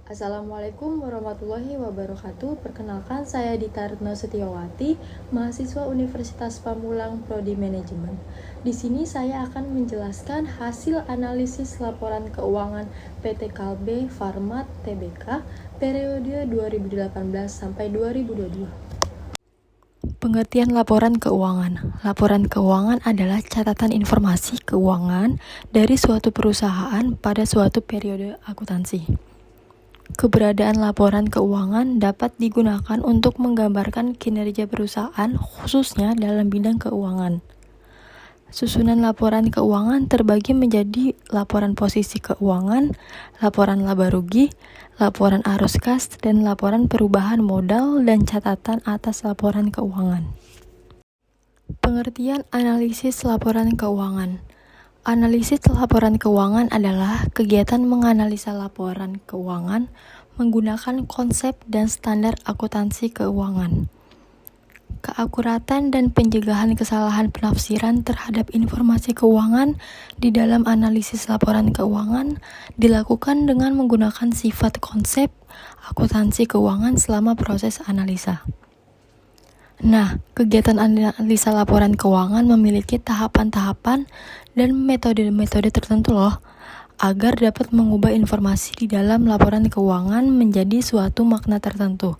Assalamualaikum warahmatullahi wabarakatuh. Perkenalkan, saya Dita Retno Setiawati, mahasiswa Universitas Pamulang Prodi Manajemen. Di sini saya akan menjelaskan hasil analisis laporan keuangan PT Kalbe Farmat Tbk periode 2018 sampai 2022. Pengertian laporan keuangan. Laporan keuangan adalah catatan informasi keuangan dari suatu perusahaan pada suatu periode akuntansi. Keberadaan laporan keuangan dapat digunakan untuk menggambarkan kinerja perusahaan, khususnya dalam bidang keuangan. Susunan laporan keuangan terbagi menjadi laporan posisi keuangan, laporan laba rugi, laporan arus kas, dan laporan perubahan modal dan catatan atas laporan keuangan. Pengertian analisis laporan keuangan. Analisis laporan keuangan adalah kegiatan menganalisa laporan keuangan menggunakan konsep dan standar akuntansi keuangan. Keakuratan dan pencegahan kesalahan penafsiran terhadap informasi keuangan di dalam analisis laporan keuangan dilakukan dengan menggunakan sifat konsep akuntansi keuangan selama proses analisa. Nah, kegiatan analisa laporan keuangan memiliki tahapan-tahapan dan metode-metode tertentu loh, agar dapat mengubah informasi di dalam laporan keuangan menjadi suatu makna tertentu.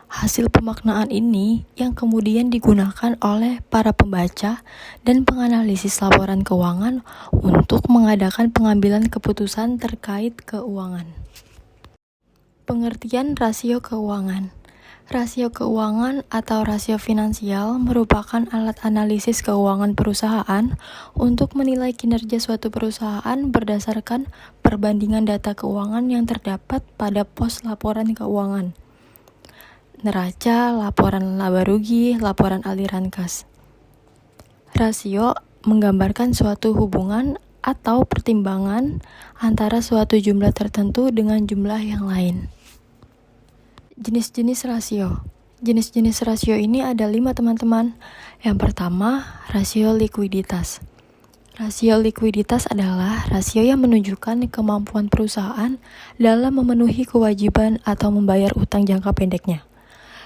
Hasil pemaknaan ini yang kemudian digunakan oleh para pembaca dan penganalisis laporan keuangan untuk mengadakan pengambilan keputusan terkait keuangan. Pengertian rasio keuangan. Rasio keuangan atau rasio finansial merupakan alat analisis keuangan perusahaan untuk menilai kinerja suatu perusahaan berdasarkan perbandingan data keuangan yang terdapat pada pos laporan keuangan. Neraca, laporan laba rugi, laporan aliran kas. Rasio menggambarkan suatu hubungan atau pertimbangan antara suatu jumlah tertentu dengan jumlah yang lain. Jenis-jenis rasio. Jenis-jenis rasio ini ada 5 teman-teman. Yang pertama, rasio likuiditas. Rasio likuiditas adalah rasio yang menunjukkan kemampuan perusahaan dalam memenuhi kewajiban atau membayar utang jangka pendeknya.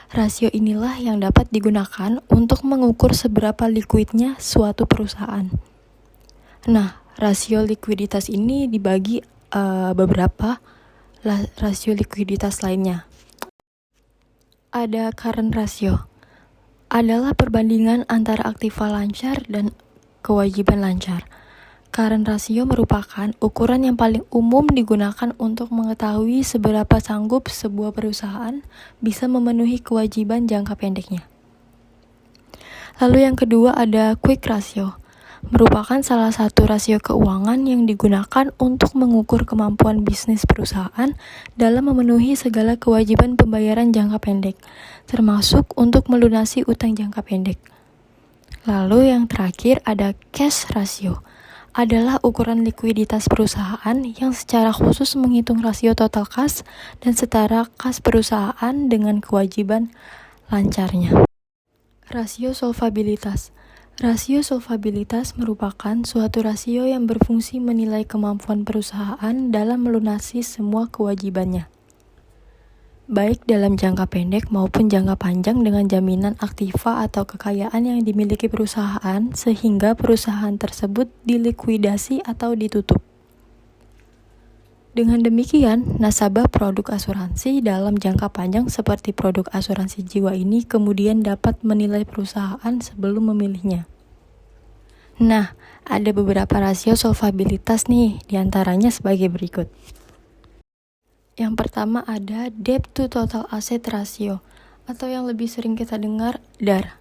Rasio inilah yang dapat digunakan untuk mengukur seberapa likuidnya suatu perusahaan. Nah, rasio likuiditas ini dibagi beberapa rasio likuiditas lainnya. Ada current ratio, adalah perbandingan antara aktiva lancar dan kewajiban lancar. Current ratio merupakan ukuran yang paling umum digunakan untuk mengetahui seberapa sanggup sebuah perusahaan bisa memenuhi kewajiban jangka pendeknya. Lalu yang kedua ada quick ratio, merupakan salah satu rasio keuangan yang digunakan untuk mengukur kemampuan bisnis perusahaan dalam memenuhi segala kewajiban pembayaran jangka pendek, termasuk untuk melunasi utang jangka pendek. Lalu yang terakhir ada cash ratio, adalah ukuran likuiditas perusahaan yang secara khusus menghitung rasio total kas dan setara kas perusahaan dengan kewajiban lancarnya. Rasio solvabilitas. Rasio solvabilitas merupakan suatu rasio yang berfungsi menilai kemampuan perusahaan dalam melunasi semua kewajibannya, baik dalam jangka pendek maupun jangka panjang dengan jaminan aktiva atau kekayaan yang dimiliki perusahaan sehingga perusahaan tersebut dilikuidasi atau ditutup. Dengan demikian, nasabah produk asuransi dalam jangka panjang seperti produk asuransi jiwa ini kemudian dapat menilai perusahaan sebelum memilihnya. Nah, ada beberapa rasio solvabilitas nih, diantaranya sebagai berikut. Yang pertama ada debt to total asset ratio, atau yang lebih sering kita dengar DAR.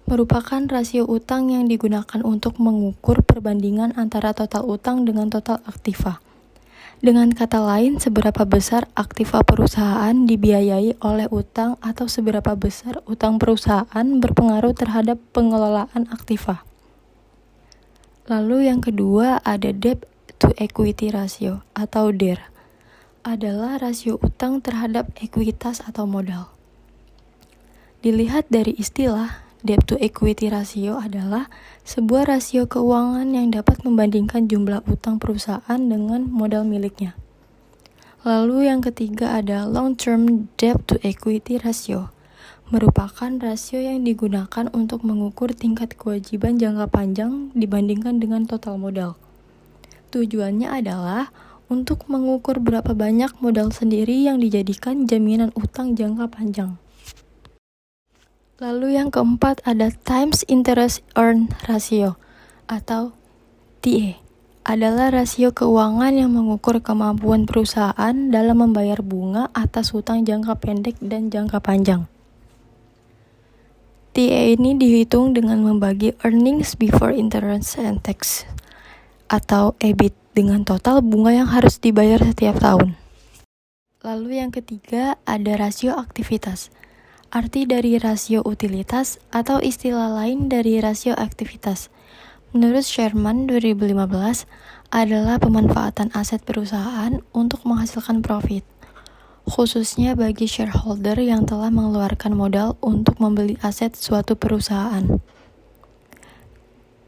Merupakan rasio utang yang digunakan untuk mengukur perbandingan antara total utang dengan total aktiva. Dengan kata lain, seberapa besar aktiva perusahaan dibiayai oleh utang atau seberapa besar utang perusahaan berpengaruh terhadap pengelolaan aktiva. Lalu yang kedua ada debt to equity ratio atau DER, adalah rasio utang terhadap ekuitas atau modal. Dilihat dari istilah, debt to equity ratio adalah sebuah rasio keuangan yang dapat membandingkan jumlah utang perusahaan dengan modal miliknya. Lalu yang ketiga ada long-term debt to equity ratio, merupakan rasio yang digunakan untuk mengukur tingkat kewajiban jangka panjang dibandingkan dengan total modal. Tujuannya adalah untuk mengukur berapa banyak modal sendiri yang dijadikan jaminan utang jangka panjang. Lalu yang keempat ada times interest earned ratio atau TA. Adalah rasio keuangan yang mengukur kemampuan perusahaan dalam membayar bunga atas hutang jangka pendek dan jangka panjang. TA ini dihitung dengan membagi earnings before interest and tax atau EBIT dengan total bunga yang harus dibayar setiap tahun. Lalu yang ketiga ada rasio aktivitas. Arti dari rasio utilitas atau istilah lain dari rasio aktivitas. Menurut Sherman 2015 adalah pemanfaatan aset perusahaan untuk menghasilkan profit, khususnya bagi shareholder yang telah mengeluarkan modal untuk membeli aset suatu perusahaan.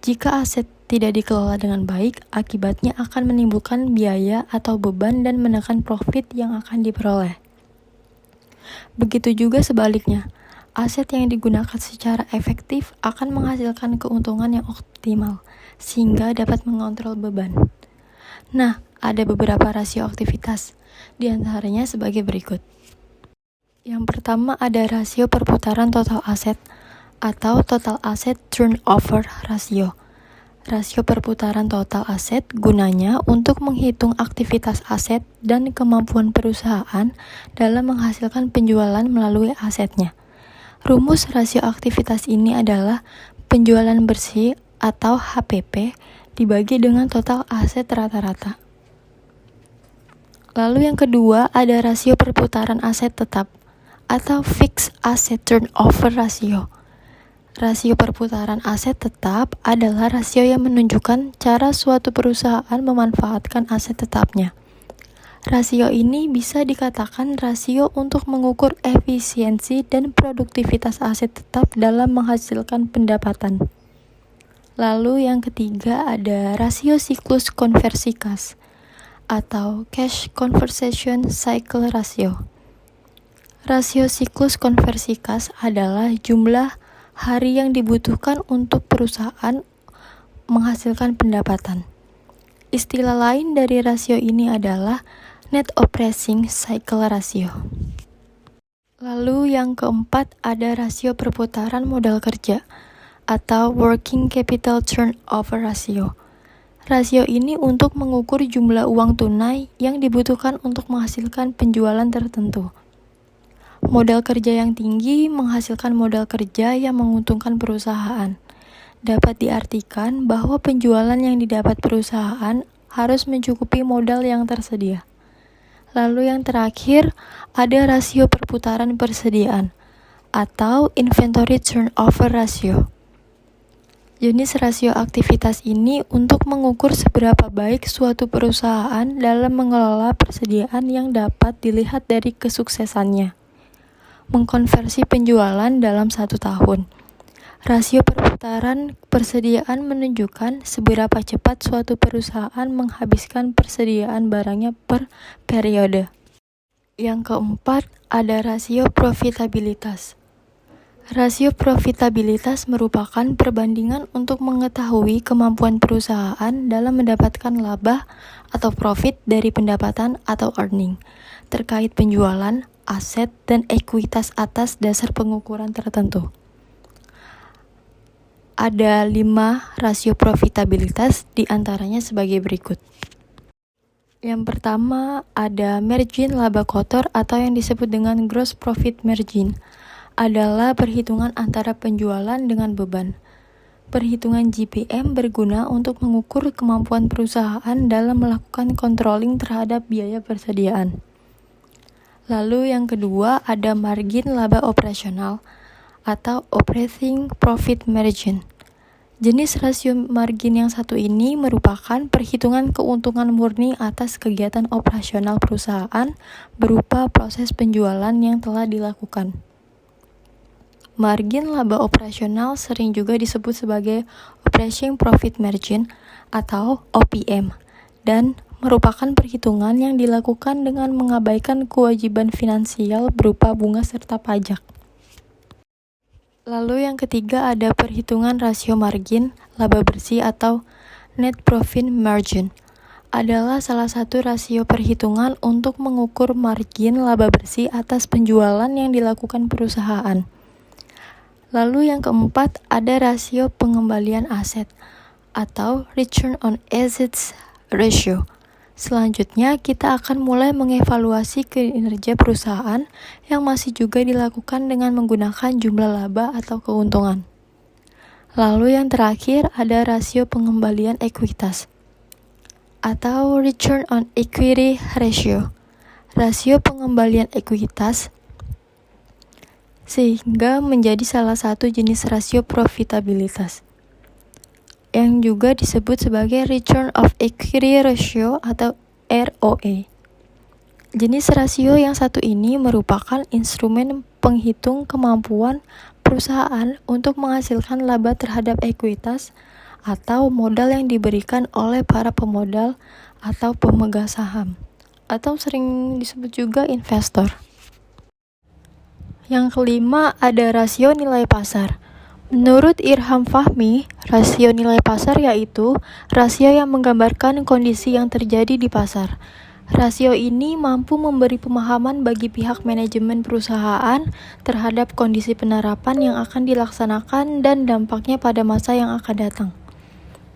Jika aset tidak dikelola dengan baik, akibatnya akan menimbulkan biaya atau beban dan menekan profit yang akan diperoleh. Begitu juga sebaliknya, aset yang digunakan secara efektif akan menghasilkan keuntungan yang optimal, sehingga dapat mengontrol beban. Nah, ada beberapa rasio aktivitas, di antaranya sebagai berikut. Yang pertama ada rasio perputaran total aset, atau total asset turnover ratio. Rasio perputaran total aset gunanya untuk menghitung aktivitas aset dan kemampuan perusahaan dalam menghasilkan penjualan melalui asetnya. Rumus rasio aktivitas ini adalah penjualan bersih atau HPP dibagi dengan total aset rata-rata. Lalu yang kedua ada rasio perputaran aset tetap atau fixed asset turnover ratio. Rasio perputaran aset tetap adalah rasio yang menunjukkan cara suatu perusahaan memanfaatkan aset tetapnya. Rasio ini bisa dikatakan rasio untuk mengukur efisiensi dan produktivitas aset tetap dalam menghasilkan pendapatan. Lalu yang ketiga ada rasio siklus konversi kas atau cash conversion cycle ratio. Rasio siklus konversi kas adalah jumlah hari yang dibutuhkan untuk perusahaan menghasilkan pendapatan. Istilah lain dari rasio ini adalah net operating cycle ratio. Lalu yang keempat ada rasio perputaran modal kerja atau working capital turnover ratio. Rasio ini untuk mengukur jumlah uang tunai yang dibutuhkan untuk menghasilkan penjualan tertentu. Modal kerja yang tinggi menghasilkan modal kerja yang menguntungkan perusahaan. Dapat diartikan bahwa penjualan yang didapat perusahaan harus mencukupi modal yang tersedia. Lalu yang terakhir, ada rasio perputaran persediaan atau inventory turnover ratio. Jenis rasio aktivitas ini untuk mengukur seberapa baik suatu perusahaan dalam mengelola persediaan yang dapat dilihat dari kesuksesannya mengkonversi penjualan dalam 1 tahun. Rasio perputaran persediaan menunjukkan seberapa cepat suatu perusahaan menghabiskan persediaan barangnya per periode. Yang keempat, ada rasio profitabilitas. Rasio profitabilitas merupakan perbandingan untuk mengetahui kemampuan perusahaan dalam mendapatkan laba atau profit dari pendapatan atau earning terkait penjualan, aset, dan ekuitas atas dasar pengukuran tertentu. Ada 5 rasio profitabilitas, diantaranya sebagai berikut. Yang pertama ada margin laba kotor atau yang disebut dengan gross profit margin. Adalah perhitungan antara penjualan dengan beban. Perhitungan GPM berguna untuk mengukur kemampuan perusahaan dalam melakukan controlling terhadap biaya persediaan. Lalu yang kedua ada margin laba operasional atau operating profit margin. Jenis rasio margin yang satu ini merupakan perhitungan keuntungan murni atas kegiatan operasional perusahaan berupa proses penjualan yang telah dilakukan. Margin laba operasional sering juga disebut sebagai operating profit margin atau OPM dan merupakan perhitungan yang dilakukan dengan mengabaikan kewajiban finansial berupa bunga serta pajak. Lalu yang ketiga ada perhitungan rasio margin, laba bersih atau net profit margin. Adalah salah satu rasio perhitungan untuk mengukur margin laba bersih atas penjualan yang dilakukan perusahaan. Lalu yang keempat ada rasio pengembalian aset atau return on assets ratio. Selanjutnya kita akan mulai mengevaluasi kinerja perusahaan yang masih juga dilakukan dengan menggunakan jumlah laba atau keuntungan. Lalu yang terakhir ada rasio pengembalian ekuitas atau return on equity ratio. Rasio pengembalian ekuitas sehingga menjadi salah satu jenis rasio profitabilitas yang juga disebut sebagai return of equity ratio atau ROE. Jenis rasio yang satu ini merupakan instrumen penghitung kemampuan perusahaan untuk menghasilkan laba terhadap ekuitas atau modal yang diberikan oleh para pemodal atau pemegang saham, atau sering disebut juga investor. Yang kelima ada rasio nilai pasar. Menurut Irham Fahmi, rasio nilai pasar yaitu rasio yang menggambarkan kondisi yang terjadi di pasar. Rasio ini mampu memberi pemahaman bagi pihak manajemen perusahaan terhadap kondisi penerapan yang akan dilaksanakan dan dampaknya pada masa yang akan datang.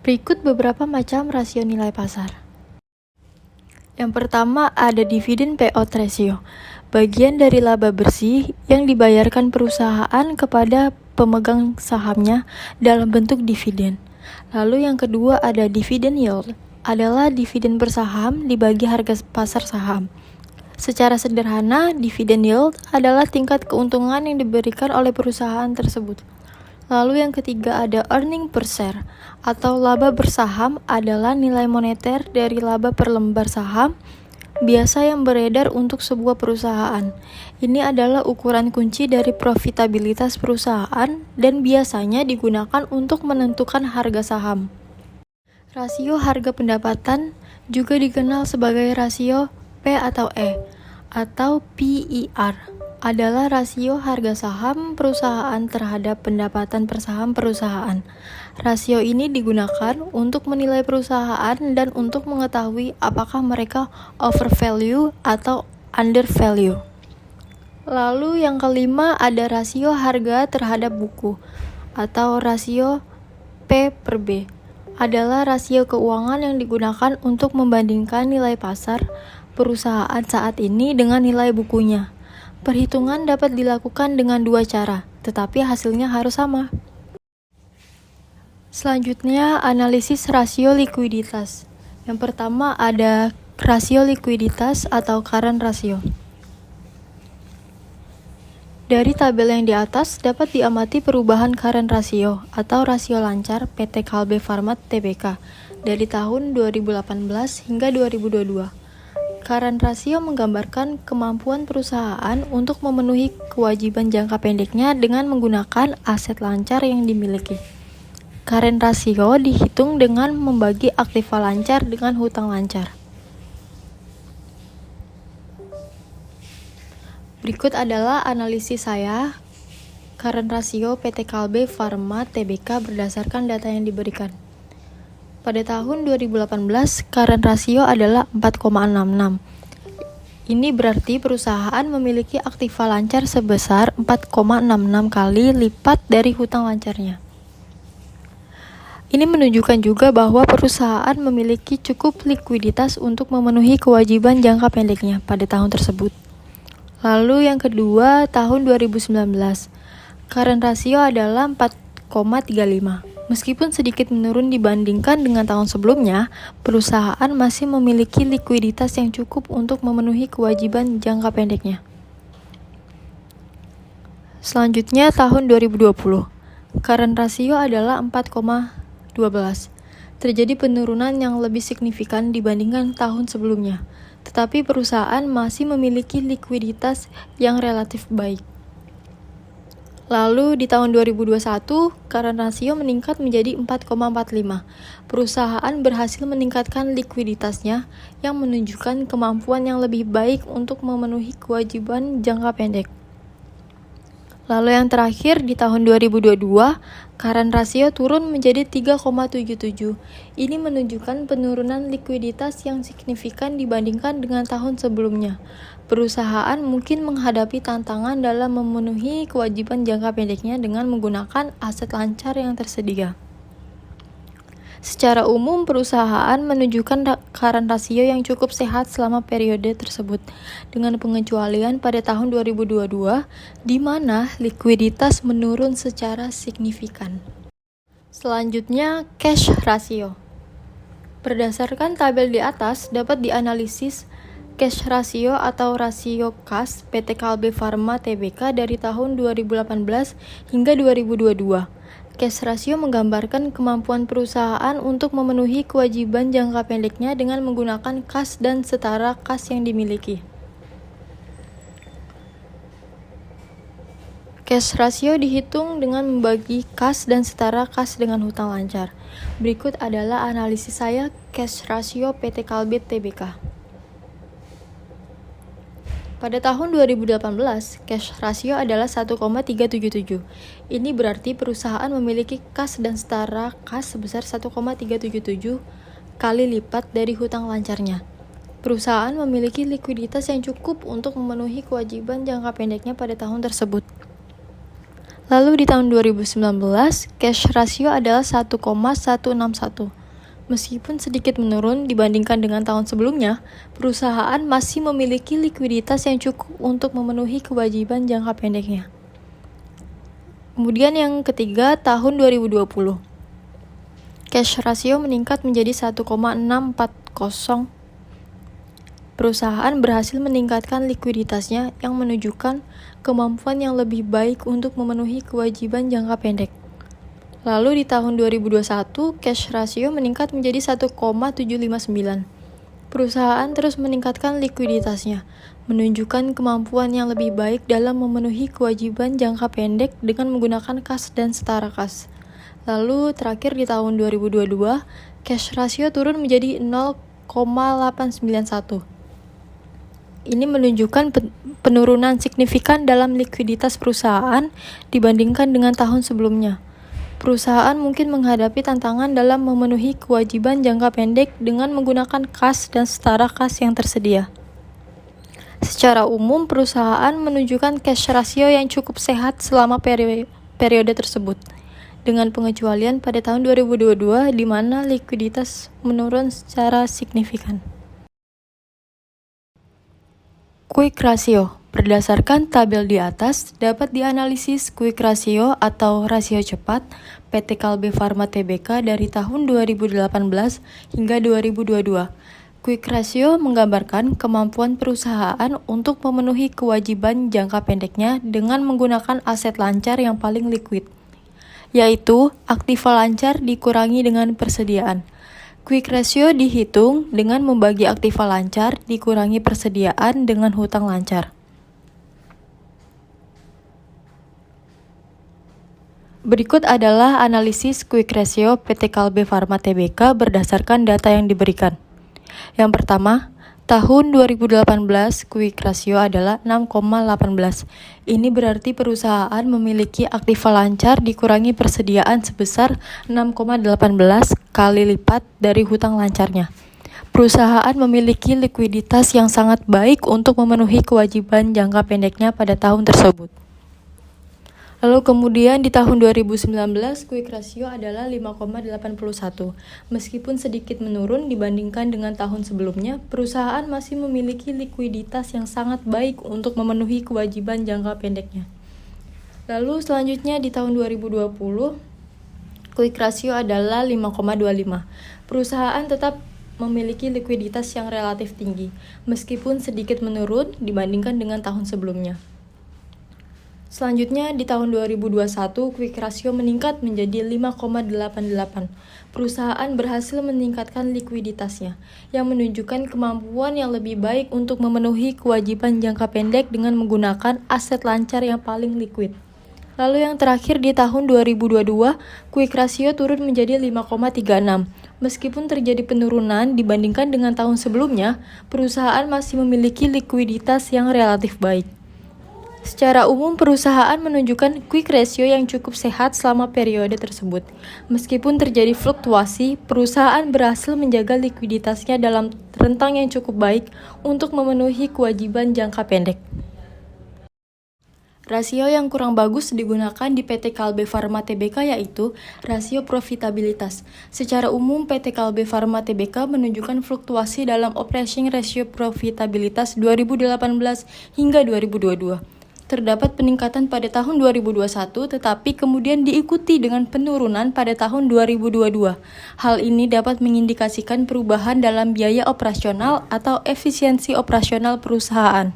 Berikut beberapa macam rasio nilai pasar. Yang pertama ada dividen payout ratio, bagian dari laba bersih yang dibayarkan perusahaan kepada pemegang sahamnya dalam bentuk dividen. Lalu yang kedua ada dividen yield, adalah dividen per saham dibagi harga pasar saham. Secara sederhana, dividen yield adalah tingkat keuntungan yang diberikan oleh perusahaan tersebut. Lalu yang ketiga ada earning per share, atau laba bersaham adalah nilai moneter dari laba per lembar saham biasa yang beredar untuk sebuah perusahaan. Ini adalah ukuran kunci dari profitabilitas perusahaan dan biasanya digunakan untuk menentukan harga saham. Rasio harga pendapatan juga dikenal sebagai rasio P atau E atau PER. Adalah rasio harga saham perusahaan terhadap pendapatan per saham perusahaan. Rasio ini digunakan untuk menilai perusahaan dan untuk mengetahui apakah mereka overvalue atau undervalue. Lalu yang kelima ada rasio harga terhadap buku atau rasio P per B. Adalah rasio keuangan yang digunakan untuk membandingkan nilai pasar perusahaan saat ini dengan nilai bukunya. Perhitungan dapat dilakukan dengan dua cara, tetapi hasilnya harus sama. Selanjutnya, analisis rasio likuiditas. Yang pertama ada rasio likuiditas atau current ratio. Dari tabel yang di atas dapat diamati perubahan current ratio atau rasio lancar PT Kalbe Farma Tbk dari tahun 2018 hingga 2022. Current ratio menggambarkan kemampuan perusahaan untuk memenuhi kewajiban jangka pendeknya dengan menggunakan aset lancar yang dimiliki. Current ratio dihitung dengan membagi aktiva lancar dengan hutang lancar. Berikut adalah analisis saya current ratio PT Kalbe Farma Tbk berdasarkan data yang diberikan. Pada tahun 2018, current ratio adalah 4,66. Ini berarti perusahaan memiliki aktiva lancar sebesar 4,66 kali lipat dari hutang lancarnya. Ini menunjukkan juga bahwa perusahaan memiliki cukup likuiditas untuk memenuhi kewajiban jangka pendeknya pada tahun tersebut. Lalu yang kedua, tahun 2019. Current ratio adalah 4,35. Meskipun sedikit menurun dibandingkan dengan tahun sebelumnya, perusahaan masih memiliki likuiditas yang cukup untuk memenuhi kewajiban jangka pendeknya. Selanjutnya, tahun 2020. Current ratio adalah 4,12. Terjadi penurunan yang lebih signifikan dibandingkan tahun sebelumnya, tetapi perusahaan masih memiliki likuiditas yang relatif baik. Lalu di tahun 2021, current ratio meningkat menjadi 4,45. Perusahaan berhasil meningkatkan likuiditasnya yang menunjukkan kemampuan yang lebih baik untuk memenuhi kewajiban jangka pendek. Lalu yang terakhir di tahun 2022, current ratio turun menjadi 3,77. Ini menunjukkan penurunan likuiditas yang signifikan dibandingkan dengan tahun sebelumnya. Perusahaan mungkin menghadapi tantangan dalam memenuhi kewajiban jangka pendeknya dengan menggunakan aset lancar yang tersedia. Secara umum, perusahaan menunjukkan current ratio yang cukup sehat selama periode tersebut, dengan pengecualian pada tahun 2022, di mana likuiditas menurun secara signifikan. Selanjutnya, cash ratio. Berdasarkan tabel di atas, dapat dianalisis cash ratio atau rasio kas PT Kalbe Farma Tbk dari tahun 2018 hingga 2022. Cash ratio menggambarkan kemampuan perusahaan untuk memenuhi kewajiban jangka pendeknya dengan menggunakan kas dan setara kas yang dimiliki. Cash ratio dihitung dengan membagi kas dan setara kas dengan hutang lancar. Berikut adalah analisis saya cash ratio PT Kalbe Tbk. Pada tahun 2018, cash ratio adalah 1,377. Ini berarti perusahaan memiliki kas dan setara kas sebesar 1,377 kali lipat dari hutang lancarnya. Perusahaan memiliki likuiditas yang cukup untuk memenuhi kewajiban jangka pendeknya pada tahun tersebut. Lalu di tahun 2019, cash ratio adalah 1,161. Meskipun sedikit menurun dibandingkan dengan tahun sebelumnya, perusahaan masih memiliki likuiditas yang cukup untuk memenuhi kewajiban jangka pendeknya. Kemudian yang ketiga, tahun 2020. Cash ratio meningkat menjadi 1,640. Perusahaan berhasil meningkatkan likuiditasnya yang menunjukkan kemampuan yang lebih baik untuk memenuhi kewajiban jangka pendek. Lalu di tahun 2021, cash ratio meningkat menjadi 1,759. Perusahaan terus meningkatkan likuiditasnya, menunjukkan kemampuan yang lebih baik dalam memenuhi kewajiban jangka pendek dengan menggunakan kas dan setara kas. Lalu terakhir di tahun 2022, cash ratio turun menjadi 0,891. Ini menunjukkan penurunan signifikan dalam likuiditas perusahaan dibandingkan dengan tahun sebelumnya. Perusahaan mungkin menghadapi tantangan dalam memenuhi kewajiban jangka pendek dengan menggunakan kas dan setara kas yang tersedia. Secara umum, perusahaan menunjukkan cash ratio yang cukup sehat selama periode tersebut, dengan pengecualian pada tahun 2022 di mana likuiditas menurun secara signifikan. Quick ratio. Berdasarkan tabel di atas, dapat dianalisis quick ratio atau rasio cepat PT Kalbe Farma Tbk dari tahun 2018 hingga 2022. Quick ratio menggambarkan kemampuan perusahaan untuk memenuhi kewajiban jangka pendeknya dengan menggunakan aset lancar yang paling liquid, yaitu aktiva lancar dikurangi dengan persediaan. Quick ratio dihitung dengan membagi aktiva lancar dikurangi persediaan dengan hutang lancar. Berikut adalah analisis quick ratio PT Kalbe Farma Tbk berdasarkan data yang diberikan. Yang pertama, tahun 2018 quick ratio adalah 6,18. Ini berarti perusahaan memiliki aktiva lancar dikurangi persediaan sebesar 6,18 kali lipat dari hutang lancarnya. Perusahaan memiliki likuiditas yang sangat baik untuk memenuhi kewajiban jangka pendeknya pada tahun tersebut. Lalu kemudian di tahun 2019, quick ratio adalah 5,81. Meskipun sedikit menurun dibandingkan dengan tahun sebelumnya, perusahaan masih memiliki likuiditas yang sangat baik untuk memenuhi kewajiban jangka pendeknya. Lalu selanjutnya di tahun 2020, quick ratio adalah 5,25. Perusahaan tetap memiliki likuiditas yang relatif tinggi, meskipun sedikit menurun dibandingkan dengan tahun sebelumnya. Selanjutnya, di tahun 2021, quick ratio meningkat menjadi 5,88. Perusahaan berhasil meningkatkan likuiditasnya, yang menunjukkan kemampuan yang lebih baik untuk memenuhi kewajiban jangka pendek dengan menggunakan aset lancar yang paling liquid. Lalu yang terakhir di tahun 2022, quick ratio turun menjadi 5,36. Meskipun terjadi penurunan dibandingkan dengan tahun sebelumnya, perusahaan masih memiliki likuiditas yang relatif baik. Secara umum, perusahaan menunjukkan quick ratio yang cukup sehat selama periode tersebut. Meskipun terjadi fluktuasi, perusahaan berhasil menjaga likuiditasnya dalam rentang yang cukup baik untuk memenuhi kewajiban jangka pendek. Rasio yang kurang bagus digunakan di PT Kalbe Farma Tbk yaitu rasio profitabilitas. Secara umum, PT Kalbe Farma Tbk menunjukkan fluktuasi dalam operating ratio profitabilitas 2018 hingga 2022. Terdapat peningkatan pada tahun 2021, tetapi kemudian diikuti dengan penurunan pada tahun 2022. Hal ini dapat mengindikasikan perubahan dalam biaya operasional atau efisiensi operasional perusahaan.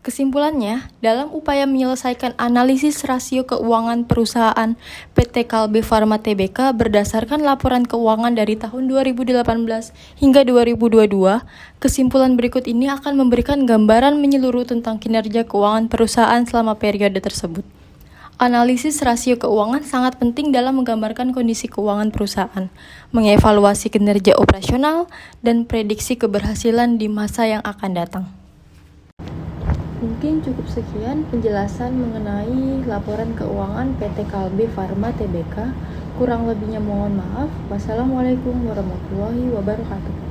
Kesimpulannya, dalam upaya menyelesaikan analisis rasio keuangan perusahaan, PT Kalbe Farma Tbk berdasarkan laporan keuangan dari tahun 2018 hingga 2022, kesimpulan berikut ini akan memberikan gambaran menyeluruh tentang kinerja keuangan perusahaan selama periode tersebut. Analisis rasio keuangan sangat penting dalam menggambarkan kondisi keuangan perusahaan, mengevaluasi kinerja operasional, dan prediksi keberhasilan di masa yang akan datang. Mungkin cukup sekian penjelasan mengenai laporan keuangan PT Kalbe Farma Tbk. Kurang lebihnya mohon maaf. Wassalamualaikum warahmatullahi wabarakatuh.